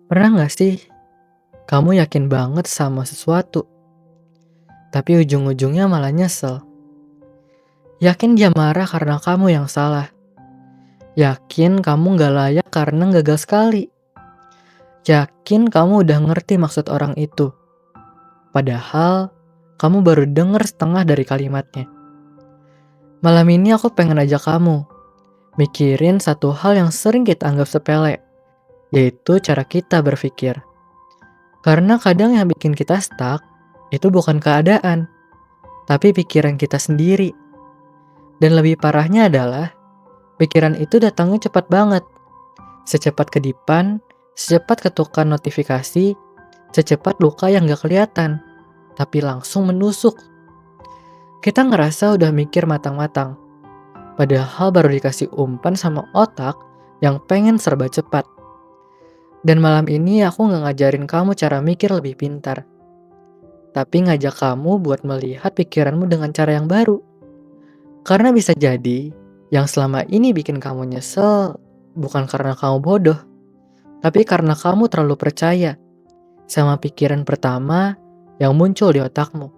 Pernah gak sih kamu yakin banget sama sesuatu, tapi ujung-ujungnya malah nyesel? Yakin dia marah karena kamu yang salah. Yakin kamu gak layak karena gagal sekali. Yakin kamu udah ngerti maksud orang itu. Padahal kamu baru denger setengah dari kalimatnya. Malam ini aku pengen ajak kamu mikirin satu hal yang sering kita anggap sepele, yaitu cara kita berpikir. Karena kadang yang bikin kita stuck itu bukan keadaan, tapi pikiran kita sendiri. Dan lebih parahnya adalah, pikiran itu datangnya cepat banget. Secepat kedipan, secepat ketukan notifikasi, secepat luka yang gak kelihatan, tapi langsung menusuk. Kita ngerasa udah mikir matang-matang, padahal baru dikasih umpan sama otak yang pengen serba cepat. Dan malam ini aku gak ngajarin kamu cara mikir lebih pintar, tapi ngajak kamu buat melihat pikiranmu dengan cara yang baru. Karena bisa jadi, yang selama ini bikin kamu nyesel bukan karena kamu bodoh, tapi karena kamu terlalu percaya sama pikiran pertama yang muncul di otakmu.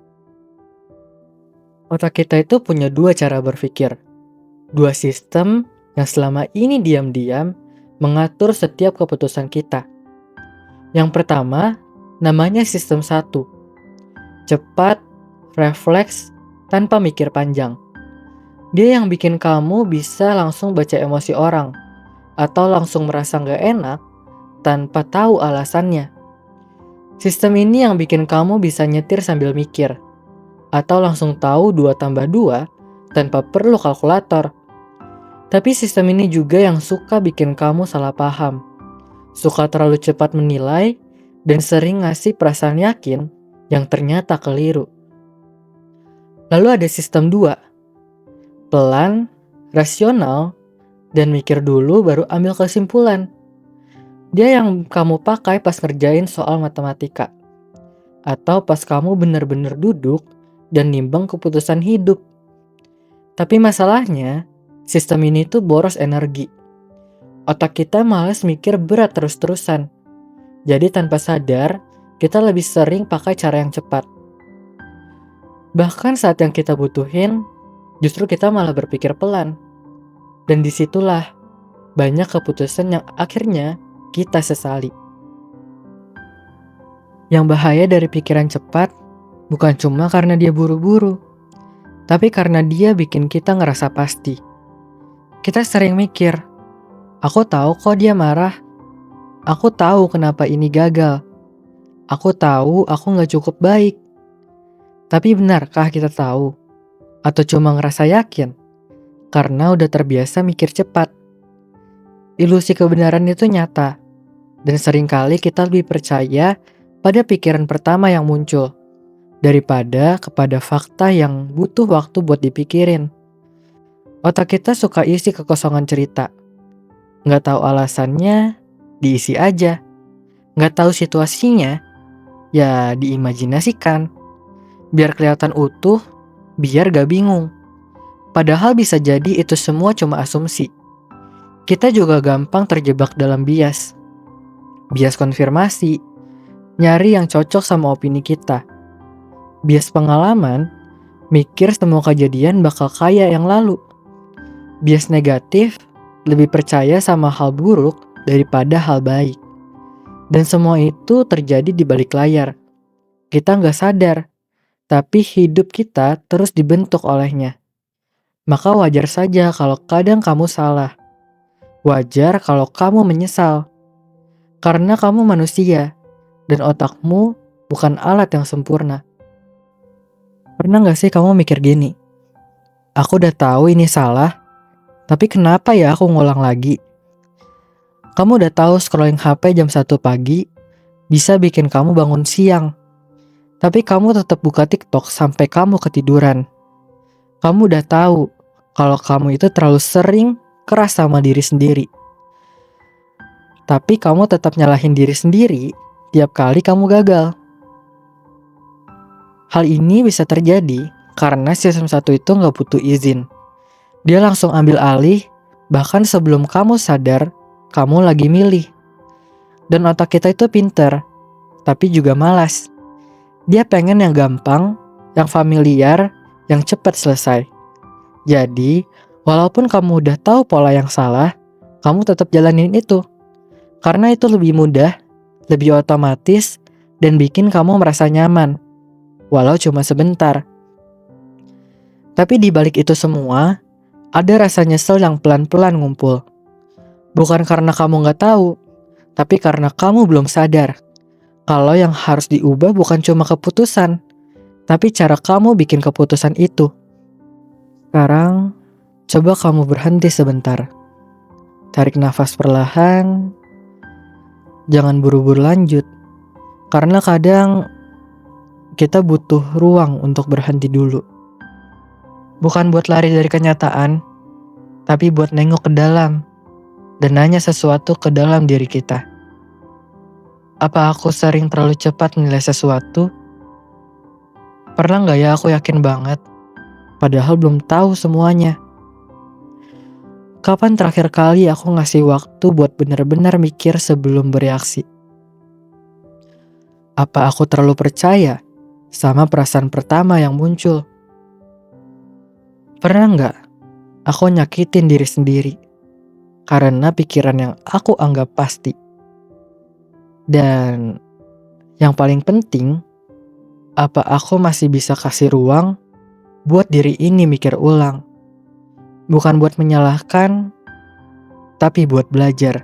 Otak kita itu punya dua cara berpikir, dua sistem yang selama ini diam-diam mengatur setiap keputusan kita. Yang pertama, namanya sistem 1. Cepat, refleks, tanpa mikir panjang. Dia yang bikin kamu bisa langsung baca emosi orang, atau langsung merasa gak enak tanpa tahu alasannya. Sistem ini yang bikin kamu bisa nyetir sambil mikir, atau langsung tahu 2 tambah 2 tanpa perlu kalkulator. Tapi sistem ini juga yang suka bikin kamu salah paham, suka terlalu cepat menilai, dan sering ngasih perasaan yakin yang ternyata keliru. Lalu ada sistem 2, pelan, rasional, dan mikir dulu baru ambil kesimpulan. Dia yang kamu pakai pas ngerjain soal matematika, atau pas kamu bener-bener duduk dan nimbang keputusan hidup. Tapi masalahnya, sistem ini tuh boros energi. Otak kita malas mikir berat terus-terusan. Jadi tanpa sadar, kita lebih sering pakai cara yang cepat. Bahkan saat yang kita butuhin, justru kita malah berpikir pelan. Dan disitulah banyak keputusan yang akhirnya kita sesali. Yang bahaya dari pikiran cepat bukan cuma karena dia buru-buru, tapi karena dia bikin kita ngerasa pasti. Kita sering mikir, aku tahu kok dia marah. Aku tahu kenapa ini gagal. Aku tahu aku gak cukup baik. Tapi benarkah kita tahu? Atau cuma ngerasa yakin? Karena udah terbiasa mikir cepat. Ilusi kebenaran itu nyata. Dan seringkali kita lebih percaya pada pikiran pertama yang muncul, daripada kepada fakta yang butuh waktu buat dipikirin. Otak kita suka isi kekosongan cerita. Gak tahu alasannya, diisi aja. Gak tahu situasinya, ya diimajinasikan. Biar kelihatan utuh, biar gak bingung. Padahal bisa jadi itu semua cuma asumsi. Kita juga gampang terjebak dalam bias. Bias konfirmasi, nyari yang cocok sama opini kita. Bias pengalaman, mikir semua kejadian bakal kayak yang lalu. Bias negatif, lebih percaya sama hal buruk daripada hal baik. Dan semua itu terjadi di balik layar. Kita gak sadar, tapi hidup kita terus dibentuk olehnya. Maka wajar saja kalau kadang kamu salah. Wajar kalau kamu menyesal. Karena kamu manusia, dan otakmu bukan alat yang sempurna. Pernah gak sih kamu mikir gini? Aku udah tahu ini salah, tapi kenapa ya aku ngulang lagi? Kamu udah tahu scrolling HP jam 1 pagi bisa bikin kamu bangun siang, tapi kamu tetap buka TikTok sampai kamu ketiduran. Kamu udah tahu kalau kamu itu terlalu sering keras sama diri sendiri, tapi kamu tetap nyalahin diri sendiri tiap kali kamu gagal. Hal ini bisa terjadi karena sistem 1 itu gak butuh izin. Dia langsung ambil alih bahkan sebelum kamu sadar kamu lagi milih. Dan otak kita itu pinter, tapi juga malas. Dia pengen yang gampang, yang familiar, yang cepat selesai. Jadi, walaupun kamu udah tahu pola yang salah, kamu tetap jalanin itu. Karena itu lebih mudah, lebih otomatis, dan bikin kamu merasa nyaman. Walau cuma sebentar. Tapi di balik itu semua, ada rasa nyesel yang pelan-pelan ngumpul. Bukan karena kamu gak tahu, tapi karena kamu belum sadar. Kalau yang harus diubah bukan cuma keputusan, tapi cara kamu bikin keputusan itu. Sekarang, coba kamu berhenti sebentar. Tarik nafas perlahan. Jangan buru-buru lanjut. Karena kadang kita butuh ruang untuk berhenti dulu. Bukan buat lari dari kenyataan, tapi buat nengok ke dalam dan nanya sesuatu ke dalam diri kita. Apa aku sering terlalu cepat menilai sesuatu? Pernah gak ya aku yakin banget, padahal belum tahu semuanya? Kapan terakhir kali aku ngasih waktu buat benar-benar mikir sebelum bereaksi? Apa aku terlalu percaya sama perasaan pertama yang muncul? Pernah gak aku nyakitin diri sendiri karena pikiran yang aku anggap pasti? Dan yang paling penting, apa aku masih bisa kasih ruang buat diri ini mikir ulang? Bukan buat menyalahkan, tapi buat belajar.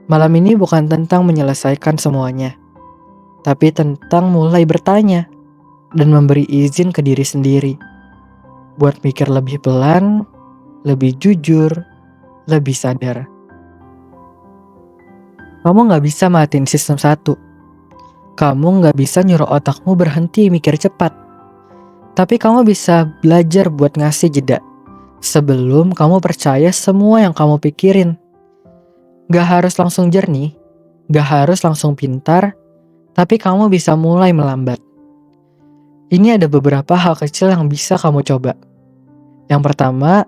Malam ini bukan tentang menyelesaikan semuanya, tapi tentang mulai bertanya dan memberi izin ke diri sendiri. Buat mikir lebih pelan, lebih jujur, lebih sadar. Kamu gak bisa matiin sistem 1. Kamu gak bisa nyuruh otakmu berhenti mikir cepat. Tapi kamu bisa belajar buat ngasih jeda sebelum kamu percaya semua yang kamu pikirin. Gak harus langsung jernih, gak harus langsung pintar, tapi kamu bisa mulai melambat. Ini ada beberapa hal kecil yang bisa kamu coba. Yang pertama,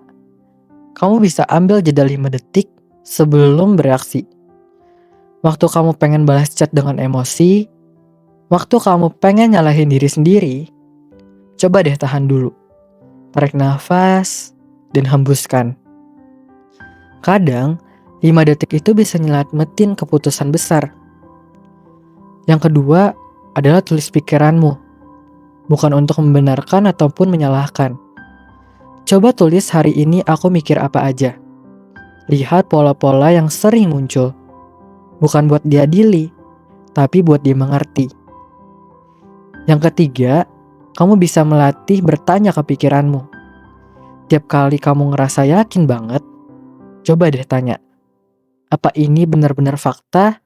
kamu bisa ambil jeda 5 detik sebelum bereaksi. Waktu kamu pengen balas chat dengan emosi, waktu kamu pengen nyalahin diri sendiri, coba deh tahan dulu. Tarik nafas dan hembuskan. Kadang, 5 detik itu bisa nyelamatin keputusan besar. Yang kedua adalah tulis pikiranmu. Bukan untuk membenarkan ataupun menyalahkan. Coba tulis hari ini aku mikir apa aja. Lihat pola-pola yang sering muncul. Bukan buat diadili, tapi buat dimengerti. Yang ketiga, kamu bisa melatih bertanya ke pikiranmu. Tiap kali kamu ngerasa yakin banget, coba deh tanya, apa ini benar-benar fakta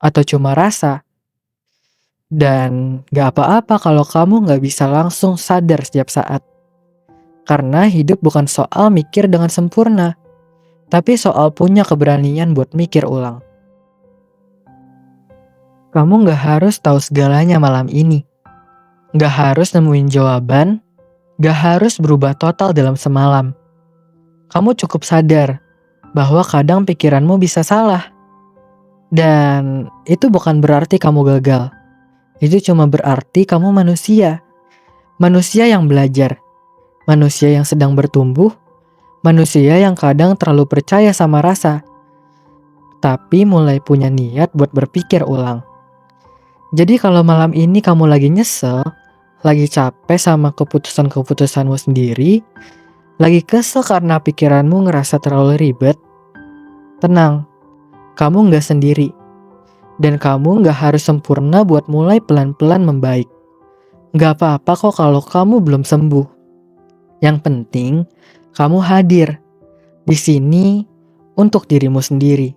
atau cuma rasa? Dan gak apa-apa kalau kamu gak bisa langsung sadar setiap saat. Karena hidup bukan soal mikir dengan sempurna, tapi soal punya keberanian buat mikir ulang. Kamu gak harus tahu segalanya malam ini. Gak harus nemuin jawaban, gak harus berubah total dalam semalam. Kamu cukup sadar bahwa kadang pikiranmu bisa salah. Dan itu bukan berarti kamu gagal. Itu cuma berarti kamu manusia. Manusia yang belajar. Manusia yang sedang bertumbuh. Manusia yang kadang terlalu percaya sama rasa. Tapi mulai punya niat buat berpikir ulang. Jadi kalau malam ini kamu lagi nyesel, lagi capek sama keputusan-keputusanmu sendiri, lagi kesel karena pikiranmu ngerasa terlalu ribet, tenang, kamu gak sendiri. Dan kamu gak harus sempurna buat mulai pelan-pelan membaik. Gak apa-apa kok kalau kamu belum sembuh. Yang penting, kamu hadir di sini untuk dirimu sendiri.